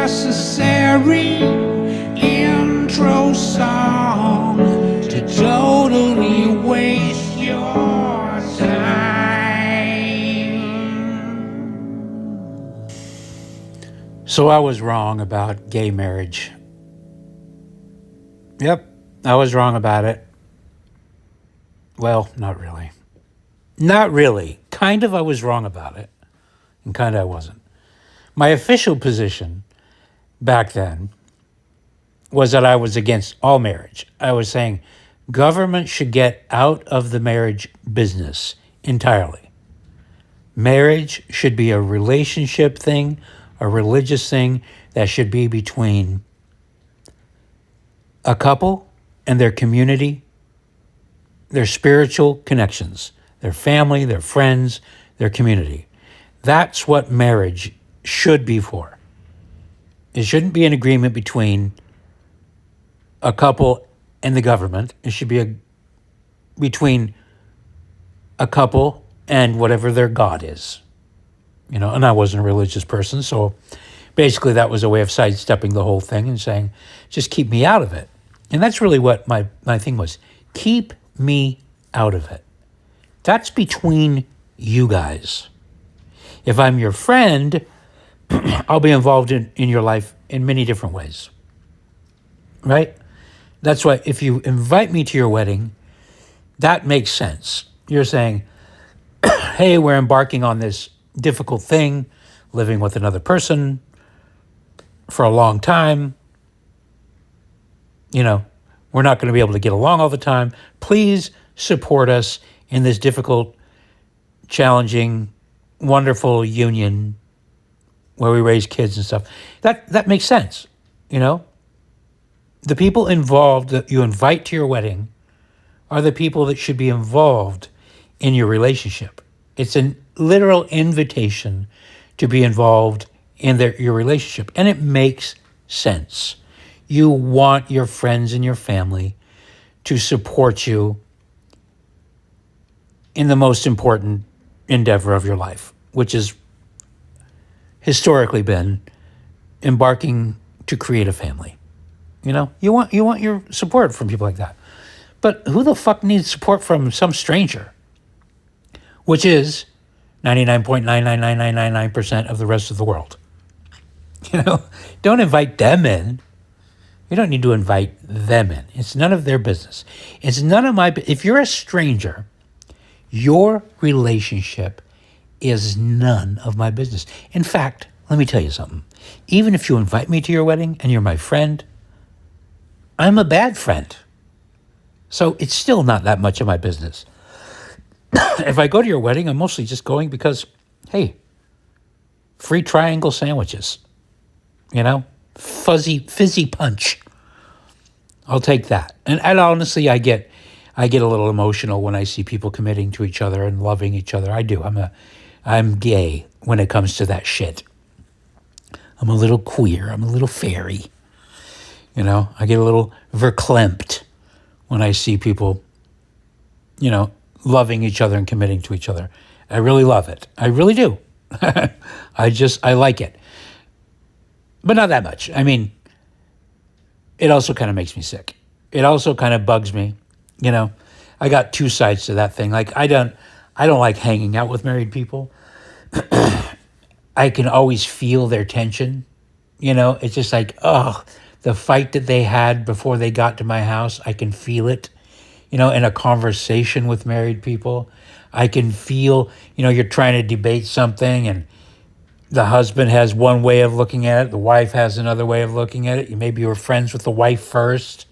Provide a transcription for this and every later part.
unnecessary intro song to totally waste your time. So I was wrong about gay marriage. Yep, I was wrong about it. Well, not really. Not really. Kind of I was wrong about it, and kind of I wasn't. My official position back then was that I was against all marriage. I was saying government should get out of the marriage business entirely. Marriage should be a relationship thing, a religious thing that should be between a couple and their community, their spiritual connections, their family, their friends, their community. That's what marriage should be for. It shouldn't be an agreement between a couple and the government. It should be between a couple and whatever their God is. And I wasn't a religious person, so basically that was a way of sidestepping the whole thing and saying, just keep me out of it. And that's really what my thing was. Keep me out of it. That's between you guys. If I'm your friend, I'll be involved in your life in many different ways, right? That's why if you invite me to your wedding, that makes sense. You're saying, hey, we're embarking on this difficult thing, living with another person for a long time. We're not going to be able to get along all the time. Please support us in this difficult, challenging, wonderful union where we raise kids and stuff. That makes sense, The people involved that you invite to your wedding are the people that should be involved in your relationship. It's a literal invitation to be involved in your relationship, and it makes sense. You want your friends and your family to support you in the most important endeavor of your life, which has historically been embarking to create a family. You want your support from people like that. But who the fuck needs support from some stranger? Which is 99.99999% of the rest of the world. Don't invite them in. You don't need to invite them in. It's none of their business. It's none of my... If you're a stranger, your relationship is none of my business. In fact, let me tell you something. Even if you invite me to your wedding and you're my friend, I'm a bad friend. So it's still not that much of my business. If I go to your wedding, I'm mostly just going because, hey, free triangle sandwiches. Fizzy punch. I'll take that. And honestly, I get a little emotional when I see people committing to each other and loving each other. I do. I'm gay when it comes to that shit. I'm a little queer. I'm a little fairy. I get a little verklempt when I see people, loving each other and committing to each other. I really love it. I really do. I like it. But not that much. It also kind of makes me sick. It also kind of bugs me. I got two sides to that thing. Like, I don't like hanging out with married people. I can always feel their tension. It's just like, the fight that they had before they got to my house, I can feel it. In a conversation with married people, I can feel, you're trying to debate something and the husband has one way of looking at it. The wife has another way of looking at it. Maybe you were friends with the wife first.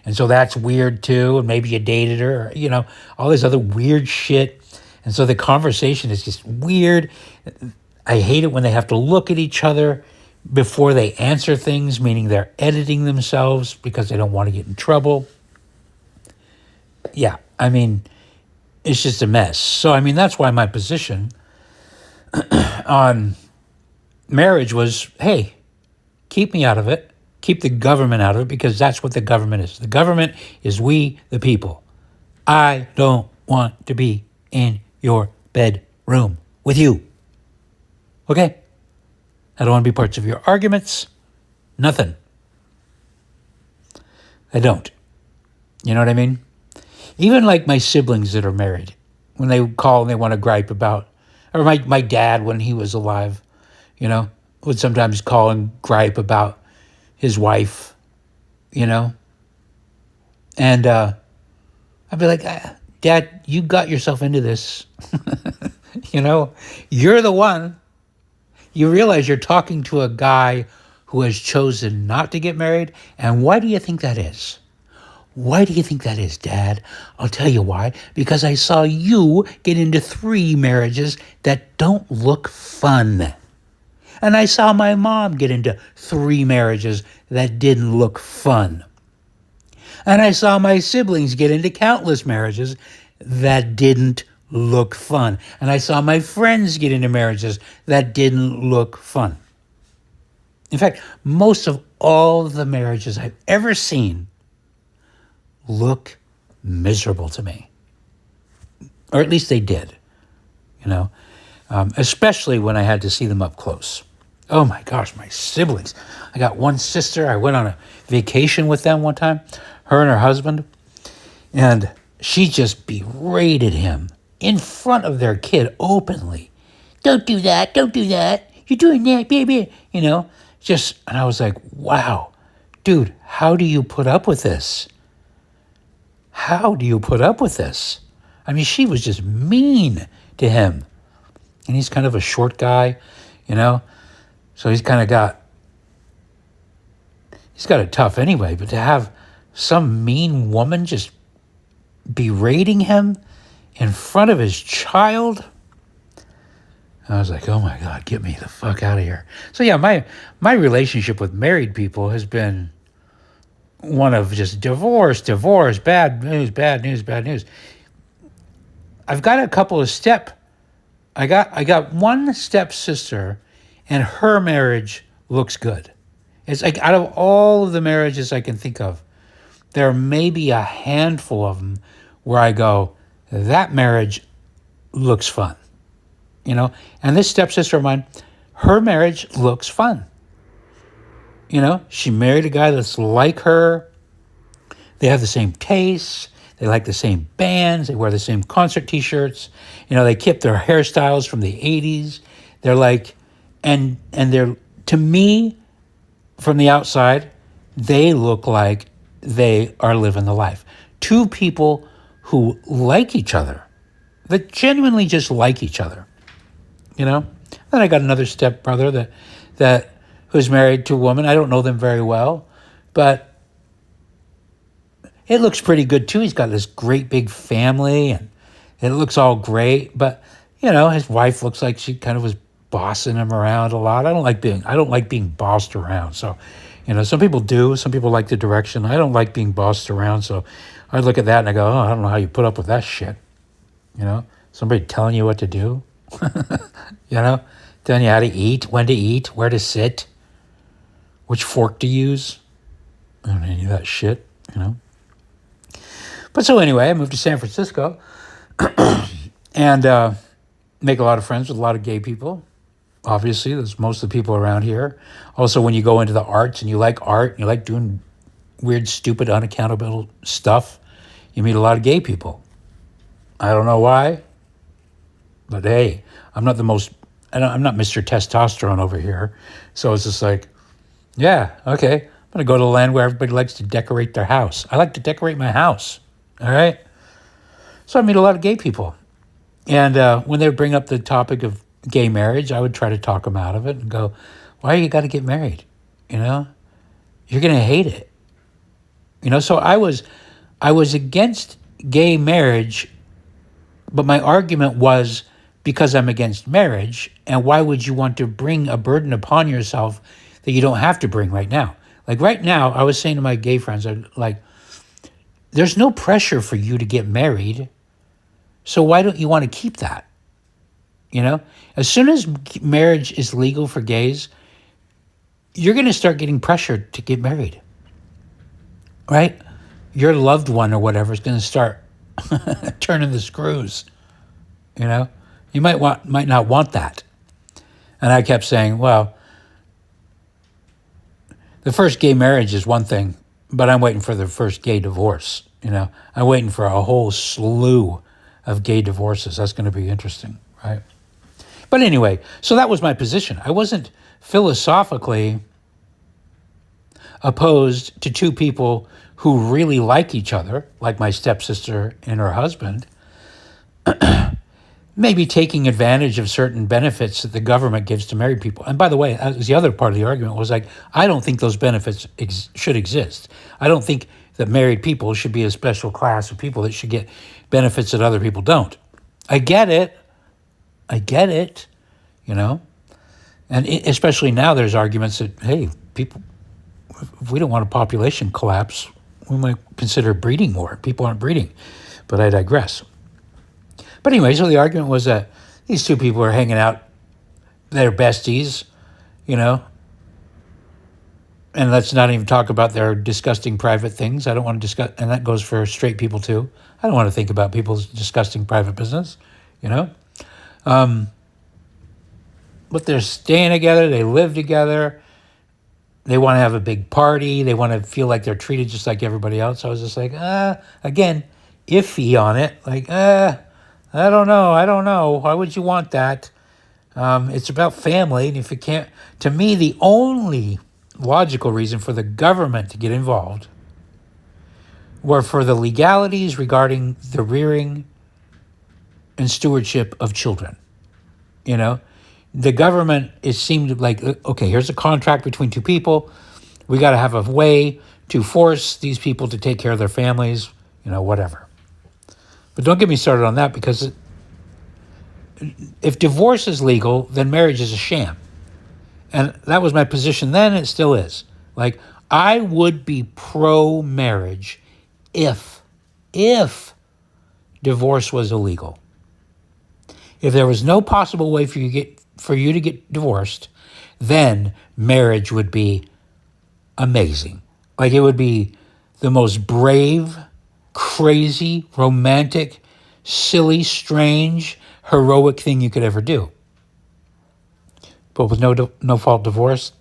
And so that's weird too. And maybe you dated her, or, all this other weird shit. And so the conversation is just weird. I hate it when they have to look at each other before they answer things, meaning they're editing themselves because they don't want to get in trouble. Yeah, it's just a mess. So, that's why my position on marriage was, hey, keep me out of it. Keep the government out of it, because that's what the government is. The government is we, the people. I don't want to be in your bedroom with you. Okay? I don't want to be parts of your arguments. Nothing. They don't. You know what I mean? Even like my siblings that are married, when they call and they want to gripe about, or my dad when he was alive, would sometimes call and gripe about his wife, you know? And I'd be like, Dad, you got yourself into this. You're the one. You realize you're talking to a guy who has chosen not to get married. And why do you think that is? Why do you think that is, Dad? I'll tell you why. Because I saw you get into 3 marriages that don't look fun. And I saw my mom get into 3 marriages that didn't look fun. And I saw my siblings get into countless marriages that didn't look fun. And I saw my friends get into marriages that didn't look fun. In fact, most of all the marriages I've ever seen look miserable to me. Or at least they did, especially when I had to see them up close. Oh my gosh, my siblings. I got one sister. I went on a vacation with them one time, her and her husband, and she just berated him in front of their kid openly. Don't do that. Don't do that. You're doing that, baby. And I was like, wow, dude, how do you put up with this? How do you put up with this? I mean, she was just mean to him. And he's kind of a short guy, so he's got it tough anyway. But to have some mean woman just berating him in front of his child, I was like, oh my God, get me the fuck out of here. So yeah, my relationship with married people has been one of just divorce, bad news, bad news, bad news. I've got a couple of I got one stepsister, and her marriage looks good. It's like out of all of the marriages I can think of, there may be a handful of them where I go, that marriage looks fun, And this stepsister of mine, her marriage looks fun. She married a guy that's like her. They have the same tastes. They like the same bands. They wear the same concert T-shirts. They keep their hairstyles from the 80s. They're like, and they're, to me, from the outside, they look like they are living the life. 2 people who like each other, that genuinely just like each other, Then I got another stepbrother that who's married to a woman. I don't know them very well, but it looks pretty good too. He's got this great big family, and it looks all great. But his wife looks like she kind of was bossing him around a lot. I don't like being bossed around. So, some people do. Some people like the direction. I don't like being bossed around. So, I look at that and I go, oh, I don't know how you put up with that shit. Somebody telling you what to do. Telling you how to eat, when to eat, where to sit, which fork to use. I don't know any of that shit. But so anyway, I moved to San Francisco and make a lot of friends with a lot of gay people. Obviously, there's most of the people around here. Also, when you go into the arts and you like art, and you like doing weird, stupid, unaccountable stuff, you meet a lot of gay people. I don't know why, but hey, I'm not Mr. Testosterone over here. So it's just like, yeah, okay, I'm going to go to the land where everybody likes to decorate their house. I like to decorate my house. All right. So I meet a lot of gay people. And when they would bring up the topic of gay marriage, I would try to talk them out of it and go, why you got to get married? You're going to hate it. So I was against gay marriage, but my argument was because I'm against marriage, and why would you want to bring a burden upon yourself that you don't have to bring right now? Like right now, I was saying to my gay friends, there's no pressure for you to get married. So why don't you want to keep that? As soon as marriage is legal for gays, you're going to start getting pressured to get married, right? Your loved one or whatever is going to start turning the screws, You might not want that. And I kept saying, well, The first gay marriage is one thing, but I'm waiting for the first gay divorce. I'm waiting for a whole slew of gay divorces. That's going to be interesting, right? But anyway, so that was my position. I wasn't philosophically opposed to two people who really like each other, like my stepsister and her husband, maybe taking advantage of certain benefits that the government gives to married people. And by the way, that was the other part of the argument, was like, I don't think those benefits should exist. I don't think that married people should be a special class of people that should get benefits that other people don't. I get it. And especially now there's arguments that, hey, people, if we don't want a population collapse, we might consider breeding more. People aren't breeding. But I digress. But anyway, so the argument was that these two people are hanging out, they're besties, and let's not even talk about their disgusting private things. I don't want to discuss, and that goes for straight people too. I don't want to think about people's disgusting private business, But they're staying together, they live together, they want to have a big party, they want to feel like they're treated just like everybody else. I was just like, again, iffy on it. Like, I don't know. Why would you want that? It's about family. And if it can't, to me, the only logical reason for the government to get involved were for the legalities regarding the rearing and stewardship of children. The government, it seemed like, okay, here's a contract between two people. We got to have a way to force these people to take care of their families, whatever. But don't get me started on that, because if divorce is legal, then marriage is a sham. And that was my position then, and it still is. Like, I would be pro-marriage if divorce was illegal. If there was no possible way for you to get divorced, then marriage would be amazing. Like, it would be the most brave, crazy, romantic, silly, strange, heroic thing you could ever do. But with no fault divorce,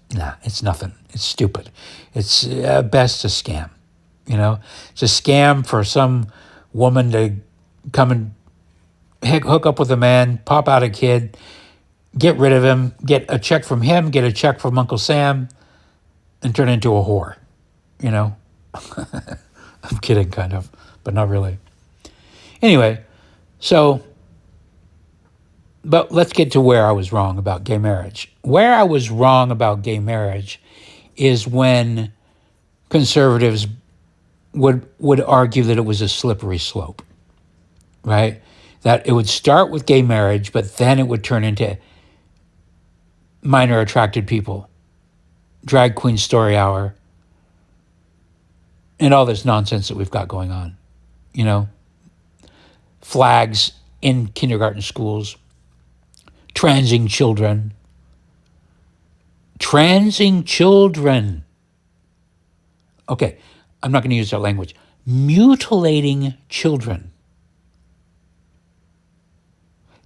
it's nothing. It's stupid. It's best a scam. It's a scam for some woman to come and hook up with a man, pop out a kid, get rid of him, get a check from him, get a check from Uncle Sam, and turn into a whore. I'm kidding, kind of, but not really. Anyway, but let's get to where I was wrong about gay marriage. Where I was wrong about gay marriage is when conservatives would argue that it was a slippery slope, right? That it would start with gay marriage, but then it would turn into minor attracted people, drag queen story hour, and all this nonsense that we've got going on. Flags in kindergarten schools, transing children. Okay, I'm not going to use that language. Mutilating children.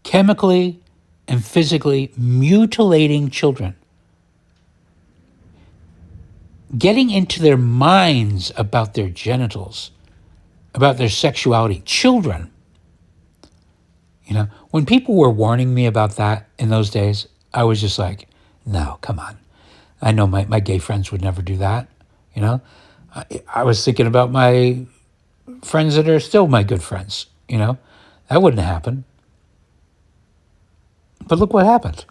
Chemically and physically mutilating children. Getting into their minds about their genitals, about their sexuality. Children. When people were warning me about that in those days, I was just like, no, come on. I know my gay friends would never do that. I was thinking about my friends that are still my good friends. That wouldn't happen. But look what happened.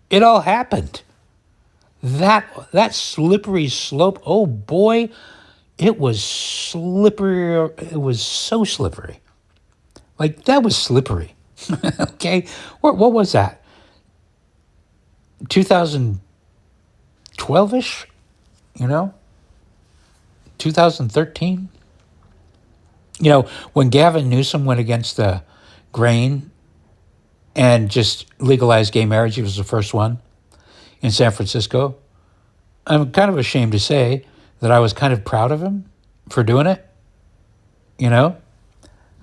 It all happened. That slippery slope, oh boy, it was slippery. It was so slippery. Like, that was slippery. Okay? What was that? 2012-ish? 2013? When Gavin Newsom went against the grain and just legalized gay marriage, he was the first one in San Francisco. I'm kind of ashamed to say that I was kind of proud of him for doing it.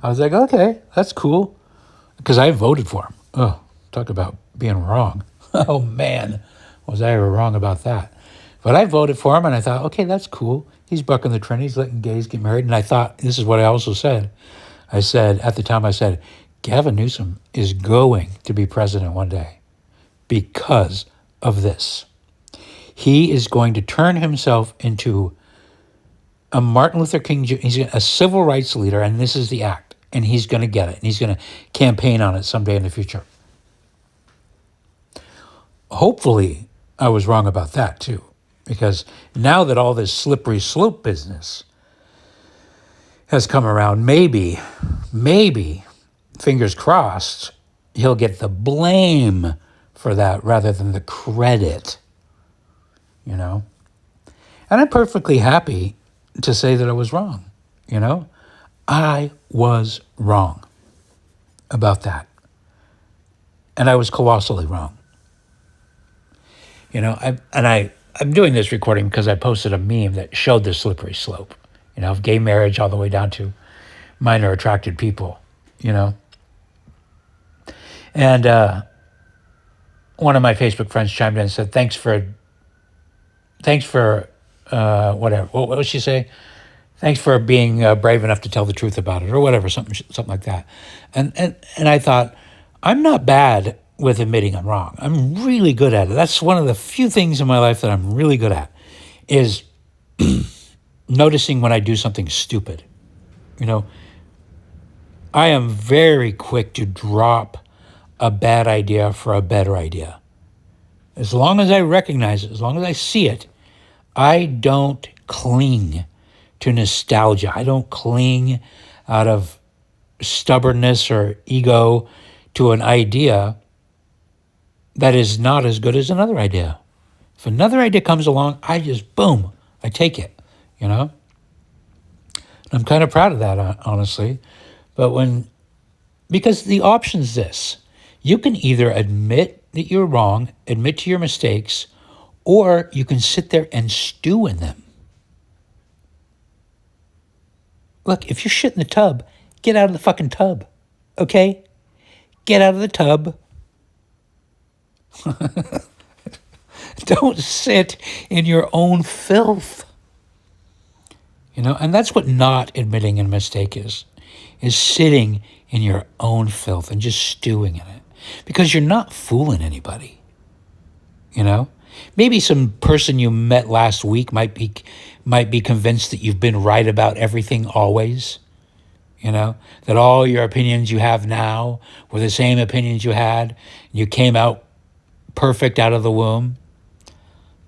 I was like, okay, that's cool. Because I voted for him. Oh, talk about being wrong. Oh, man. Was I ever wrong about that? But I voted for him, and I thought, okay, that's cool. He's bucking the trend. He's letting gays get married. And I thought, this is what I also said. I said, at the time, I said, Gavin Newsom is going to be president one day because of this. He is going to turn himself into a Martin Luther King Jr., he's a civil rights leader, and this is the act. And he's going to get it. And he's going to campaign on it someday in the future. Hopefully, I was wrong about that too. Because now that all this slippery slope business has come around, maybe, fingers crossed, he'll get the blame for that rather than the credit, you know? And I'm perfectly happy to say that I was wrong, you know? I was wrong about that. And I was colossally wrong. You know, I'm doing this recording because I posted a meme that showed the slippery slope, you know, of gay marriage all the way down to minor attracted people, you know. And one of my Facebook friends chimed in and said, thanks for whatever. What would she say? Thanks for being brave enough to tell the truth about it, or whatever, something like that. And I thought, I'm not bad with admitting I'm wrong. I'm really good at it. That's one of the few things in my life that I'm really good at, is noticing when I do something stupid. You know, I am very quick to drop a bad idea for a better idea. As long as I recognize it, as long as I see it, I don't cling to nostalgia. I don't cling out of stubbornness or ego to an idea that is not as good as another idea. If another idea comes along, I just, boom, I take it, you know? I'm kind of proud of that, honestly. But because the option's this, you can either admit that you're wrong, admit to your mistakes, or you can sit there and stew in them. Look, if you're shit in the tub, get out of the fucking tub, okay? Get out of the tub. Don't sit in your own filth. You know, and that's what not admitting a mistake is sitting in your own filth and just stewing in it. Because you're not fooling anybody. You know? Maybe some person you met last week might be convinced that you've been right about everything always. You know, that all your opinions you have now were the same opinions you had. You came out perfect out of the womb.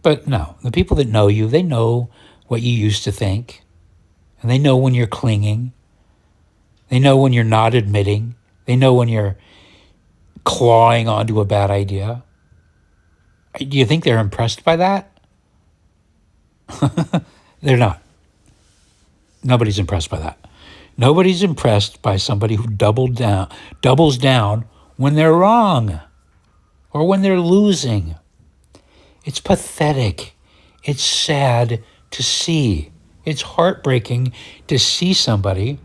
But no, the people that know you, they know what you used to think. And they know when you're clinging. They know when you're not admitting. They know when you're clawing onto a bad idea. Do you think they're impressed by that? They're not. Nobody's impressed by that. Nobody's impressed by somebody who doubles down when they're wrong or when they're losing. It's pathetic. It's sad to see. It's heartbreaking to see somebody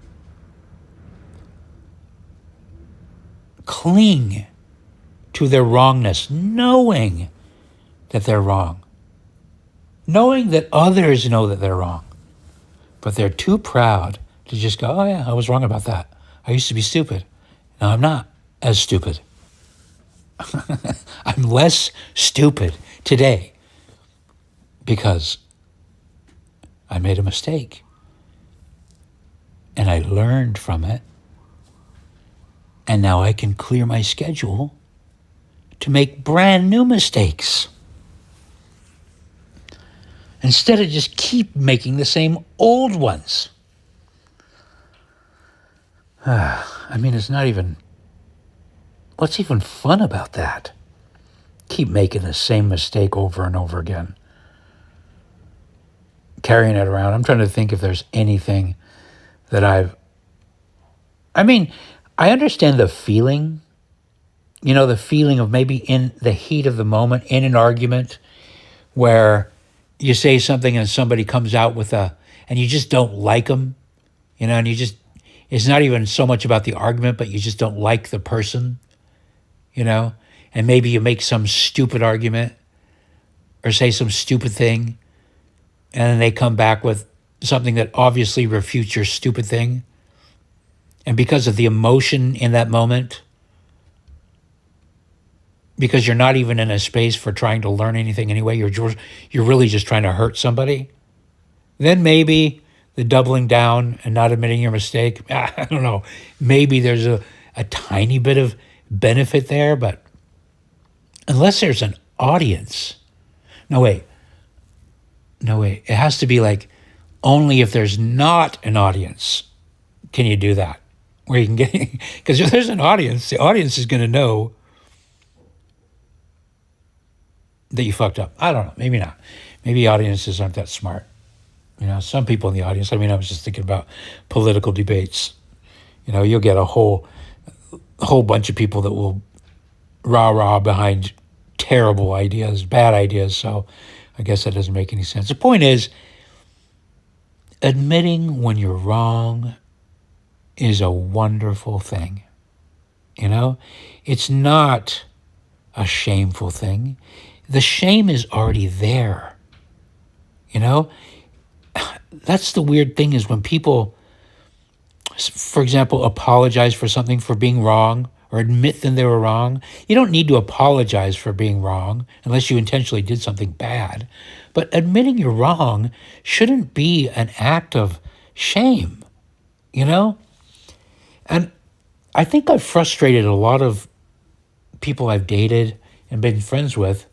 cling to their wrongness, knowing that they're wrong, knowing that others know that they're wrong, but they're too proud to just go, oh yeah, I was wrong about that. I used to be stupid. Now I'm not as stupid. I'm less stupid today because I made a mistake and I learned from it. And now I can clear my schedule to make brand new mistakes instead of just keep making the same old ones. I mean, it's not even, what's even fun about that? Keep making the same mistake over and over again. Carrying it around. I'm trying to think if there's anything that I understand the feeling, you know, the feeling of maybe in the heat of the moment, in an argument where you say something and somebody comes out with and you just don't like them, you know, and it's not even so much about the argument, but you just don't like the person, you know, and maybe you make some stupid argument or say some stupid thing, and then they come back with something that obviously refutes your stupid thing. And because of the emotion in that moment, because you're not even in a space for trying to learn anything anyway, you're really just trying to hurt somebody, then maybe the doubling down and not admitting your mistake, I don't know, maybe there's a tiny bit of benefit there, but unless there's an audience, no, wait, it has to be like only if there's not an audience can you do that, where you can get, because if there's an audience, the audience is going to know that you fucked up. I don't know, maybe not. Maybe audiences aren't that smart. Some people in the audience, I was just thinking about political debates. You'll get a whole bunch of people that will rah-rah behind terrible ideas, bad ideas. So I guess that doesn't make any sense. The point is, admitting when you're wrong is a wonderful thing. It's not a shameful thing. The shame is already there. That's the weird thing, is when people, for example, apologize for something, for being wrong, or admit that they were wrong. You don't need to apologize for being wrong unless you intentionally did something bad. But admitting you're wrong shouldn't be an act of shame, And I think I've frustrated a lot of people I've dated and been friends with,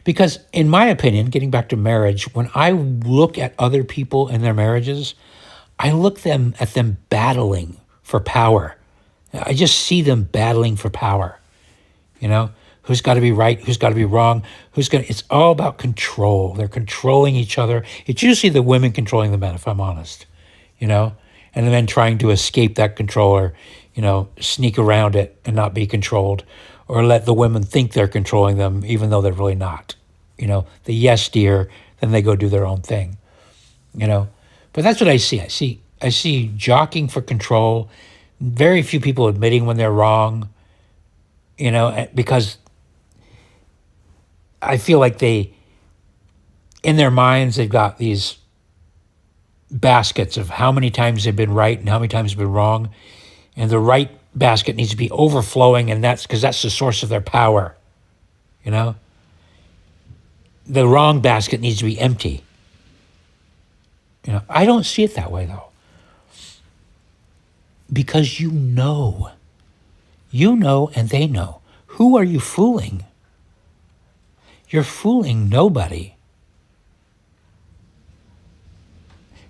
because in my opinion, getting back to marriage, when I look at other people and their marriages, I look at them battling for power. I just see them battling for power. Who's got to be right, who's got to be wrong, it's all about control. They're controlling each other. It's usually the women controlling the men, if I'm honest, and the men trying to escape that control, or, sneak around it and not be controlled, or let the women think they're controlling them, even though they're really not. The yes dear, then they go do their own thing, But that's what I see. I see jockeying for control, very few people admitting when they're wrong, because I feel like in their minds, they've got these baskets of how many times they've been right and how many times they've been wrong. And the right basket needs to be overflowing, and that's because that's the source of their power, The wrong basket needs to be empty. I don't see it that way, though. Because you know, and they know. Who are you fooling? You're fooling nobody.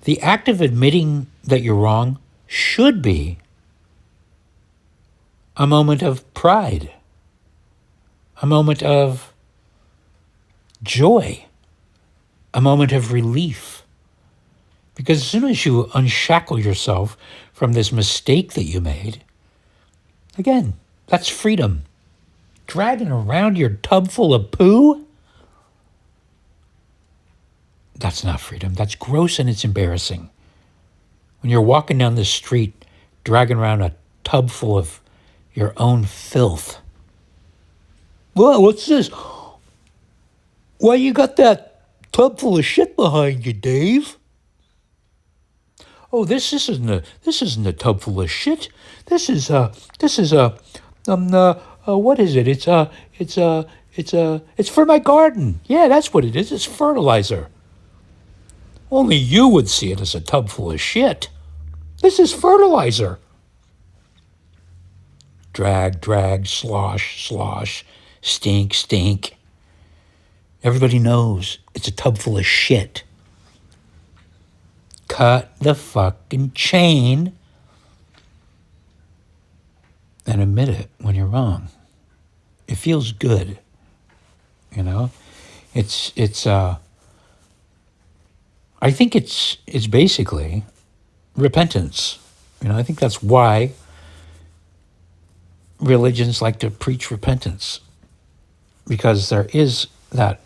The act of admitting that you're wrong should be a moment of pride, a moment of joy, a moment of relief. Because as soon as you unshackle yourself from this mistake that you made, again, that's freedom. Dragging around your tub full of poo? That's not freedom. That's gross, and it's embarrassing. When you're walking down the street, dragging around a tub full of your own filth. Whoa, what's this? Why you got that tub full of shit behind you, Dave? Oh, this isn't a tub full of shit. What is it? It's for my garden. Yeah, that's what it is. It's fertilizer. Only you would see it as a tub full of shit. This is fertilizer. Drag, slosh, stink. Everybody knows it's a tub full of shit. Cut the fucking chain and admit it when you're wrong. It feels good, It's I think it's basically repentance. I think that's why religions like to preach repentance, because there is that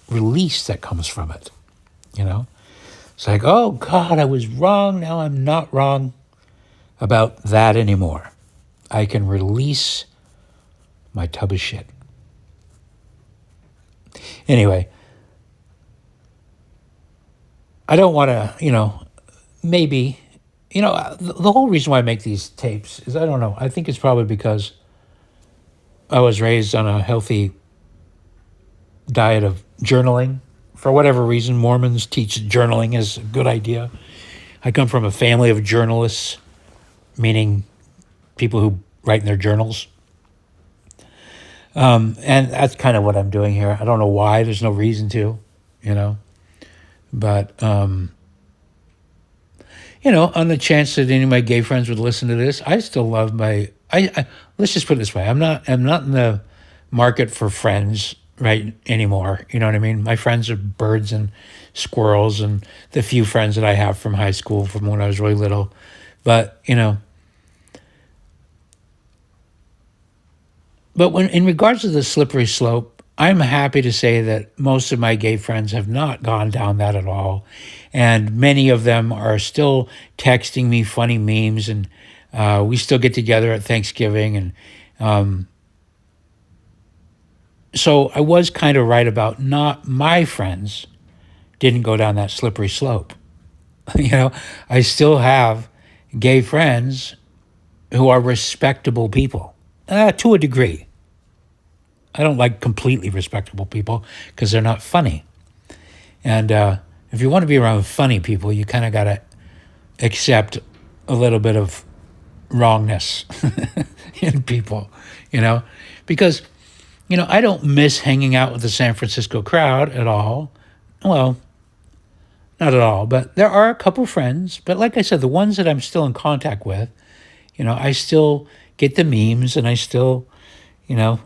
release that comes from it, It's like, oh God, I was wrong. Now I'm not wrong about that anymore. I can release my tub of shit. Anyway, I don't want to, maybe, the whole reason why I make these tapes is I don't know. I think it's probably because I was raised on a healthy diet of journaling. For whatever reason, Mormons teach journaling is a good idea. I come from a family of journalists, meaning people who write in their journals. And that's kind of what I'm doing here. I don't know why. There's no reason to, you know. But, on the chance that any of my gay friends would listen to this, I still love I let's just put it this way. I'm not in the market for friends right anymore. You know what I mean? My friends are birds and squirrels and the few friends that I have from high school from when I was really little. But, but when in regards to the slippery slope, I'm happy to say that most of my gay friends have not gone down that at all. And many of them are still texting me funny memes, and we still get together at Thanksgiving. And so I was kind of right about not my friends didn't go down that slippery slope. I still have gay friends who are respectable people to a degree. I don't like completely respectable people because they're not funny. And if you want to be around funny people, you kind of got to accept a little bit of wrongness in people, because, I don't miss hanging out with the San Francisco crowd at all. Well, not at all, but there are a couple friends. But like I said, the ones that I'm still in contact with, I still get the memes and I still, and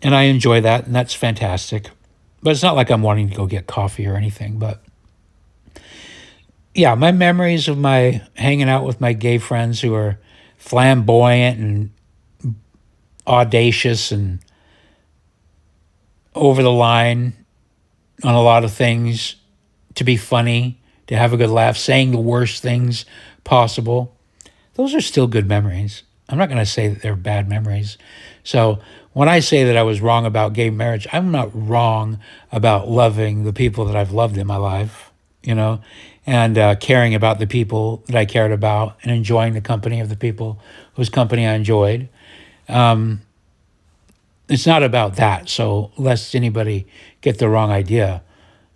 I enjoy that, and that's fantastic. But it's not like I'm wanting to go get coffee or anything. But yeah, my memories of my hanging out with my gay friends who are flamboyant and audacious and over the line on a lot of things, to be funny, to have a good laugh, saying the worst things possible. Those are still good memories. I'm not going to say that they're bad memories. So when I say that I was wrong about gay marriage, I'm not wrong about loving the people that I've loved in my life, and caring about the people that I cared about and enjoying the company of the people whose company I enjoyed. It's not about that. So lest anybody get the wrong idea,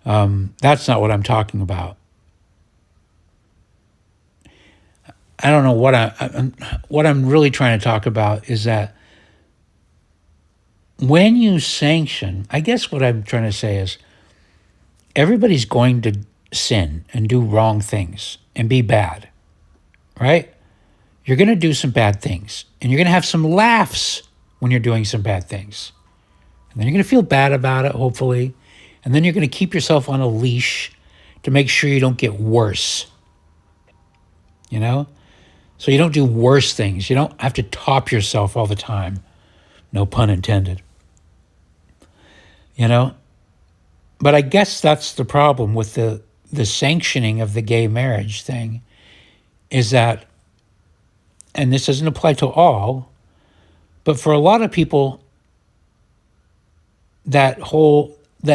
that's not what I'm talking about. I don't know what I'm really trying to talk about is that when you sanction, I guess what I'm trying to say is everybody's going to sin and do wrong things and be bad, right? You're going to do some bad things and you're going to have some laughs when you're doing some bad things. And then you're going to feel bad about it, hopefully. And then you're going to keep yourself on a leash to make sure you don't get worse, So you don't do worse things. You don't have to top yourself all the time. No pun intended. But I guess that's the problem with the sanctioning of the gay marriage thing is that, and this doesn't apply to all, but for a lot of people, that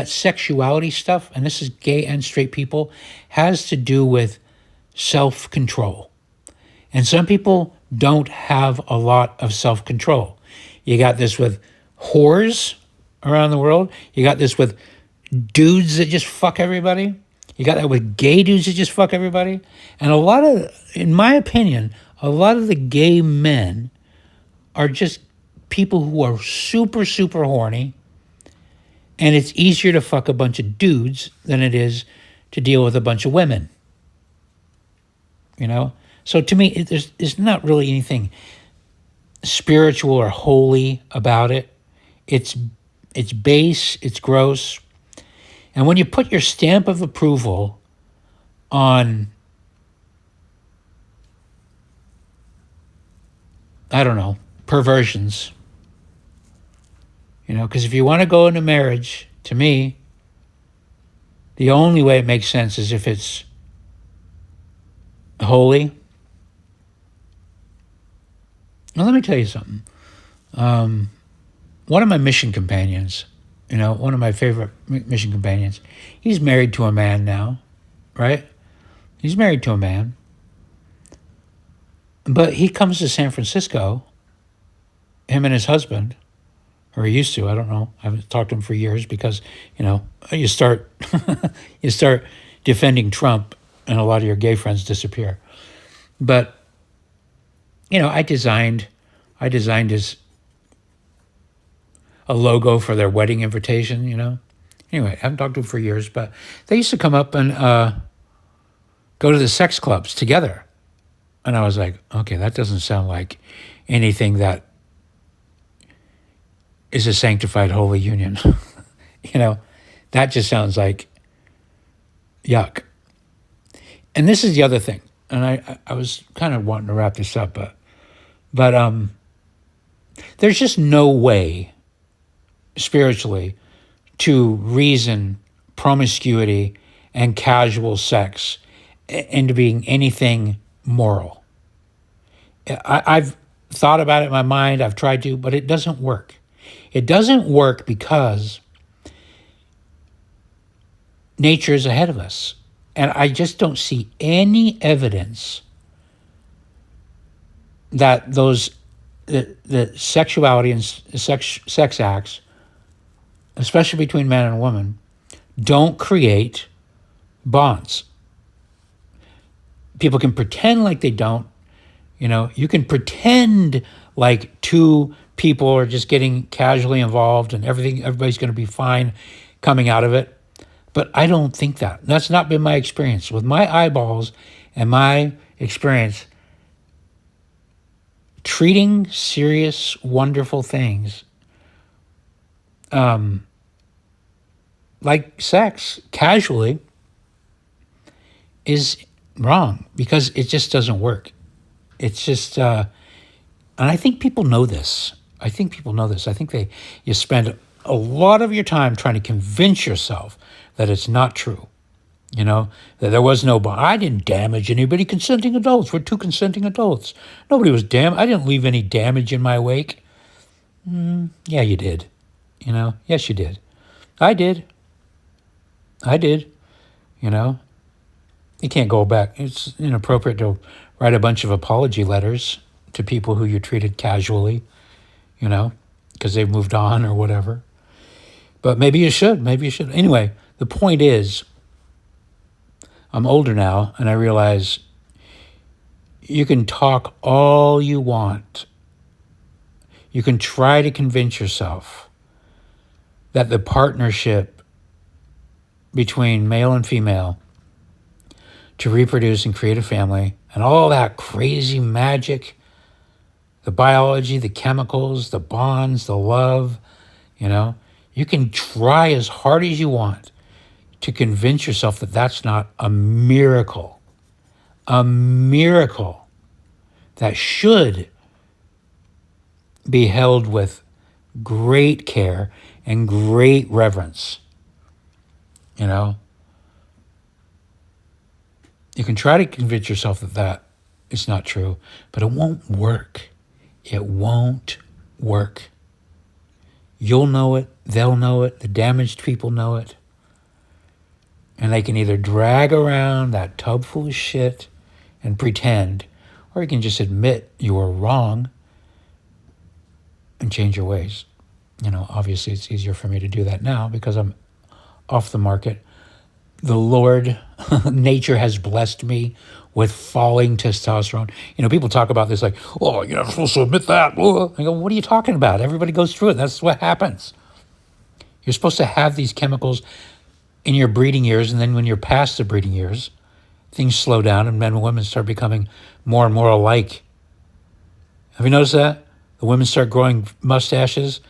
sexuality stuff, and this is gay and straight people, has to do with self-control. And some people don't have a lot of self-control. You got this with whores around the world. You got this with dudes that just fuck everybody. You got that with gay dudes that just fuck everybody. And in my opinion, a lot of the gay men are just people who are super, super horny. And it's easier to fuck a bunch of dudes than it is to deal with a bunch of women. So to me, there's not really anything spiritual or holy about it. It's base, it's gross. And when you put your stamp of approval on, I don't know, perversions, because if you want to go into marriage, to me, the only way it makes sense is if it's holy. Now, let me tell you something. One of my mission companions one of my favorite mission companions. He's married to a man now, right? He's married to a man. But he comes to San Francisco, him and his husband, or he used to, I don't know. I haven't talked to him for years because, you start you start defending Trump and a lot of your gay friends disappear. But, I designed his a logo for their wedding invitation, Anyway, I haven't talked to him for years, but they used to come up and go to the sex clubs together. And I was like, okay, that doesn't sound like anything that is a sanctified holy union. That just sounds like yuck. And this is the other thing. And I was kind of wanting to wrap this up, but there's just no way spiritually to reason promiscuity and casual sex into being anything moral. I've thought about it in my mind, I've tried to, but it doesn't work. It doesn't work because nature is ahead of us. And I just don't see any evidence that the sexuality and sex acts, especially between man and woman, don't create bonds. People can pretend like they don't. You can pretend like two people are just getting casually involved and everybody's going to be fine coming out of it. But I don't think that. That's not been my experience. With my eyeballs and my experience, treating serious, wonderful things like sex casually is wrong because it just doesn't work. It's just, and I think people know this. I think you spend a lot of your time trying to convince yourself that it's not true. That there was no bond. I didn't damage anybody. Consenting adults. We're two consenting adults. Nobody was I didn't leave any damage in my wake. Yeah, you did. Yes, you did. I did. You can't go back. It's inappropriate to write a bunch of apology letters to people who you treated casually, because they've moved on or whatever. But maybe you should. Anyway, the point is, I'm older now, and I realize you can talk all you want. You can try to convince yourself that the partnership between male and female to reproduce and create a family and all that crazy magic, the biology, the chemicals, the bonds, the love, you can try as hard as you want to convince yourself that that's not a miracle that should be held with great care and great reverence. You can try to convince yourself that is not true, but it won't work. It won't work. You'll know it, they'll know it, the damaged people know it. And they can either drag around that tub full of shit and pretend, or you can just admit you were wrong and change your ways. Obviously it's easier for me to do that now because I'm off the market. The Lord, nature has blessed me with falling testosterone. People talk about this like, oh, you're not supposed to admit that. I go, what are you talking about? Everybody goes through it. That's what happens. You're supposed to have these chemicals in your breeding years, and then when you're past the breeding years, things slow down and men and women start becoming more and more alike. Have you noticed that? The women start growing mustaches.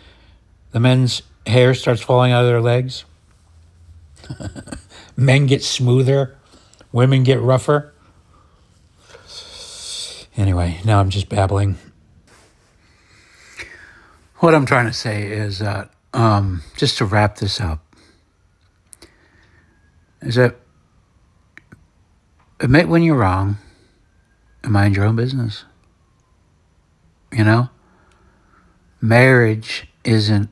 The men's hair starts falling out of their legs. Men get smoother. Women get rougher. Anyway, now I'm just babbling. What I'm trying to say is that, just to wrap this up, is that admit when you're wrong and mind your own business. Marriage isn't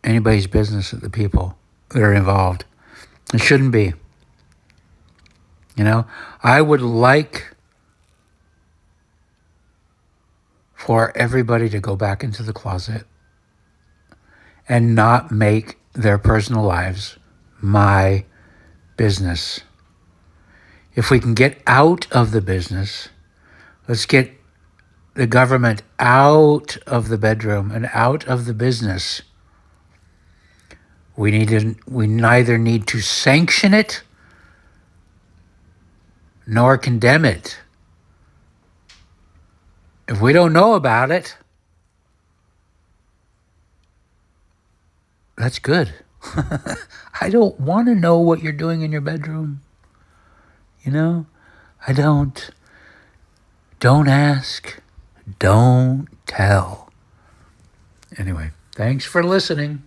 anybody's business at the people that are involved. It shouldn't be. I would like for everybody to go back into the closet and not make their personal lives my business. If we can get out of the business, let's get the government out of the bedroom and out of the business. We neither need to sanction it nor condemn it. If we don't know about it, that's good. I don't want to know what you're doing in your bedroom. I don't. Don't ask. Don't tell. Anyway, thanks for listening.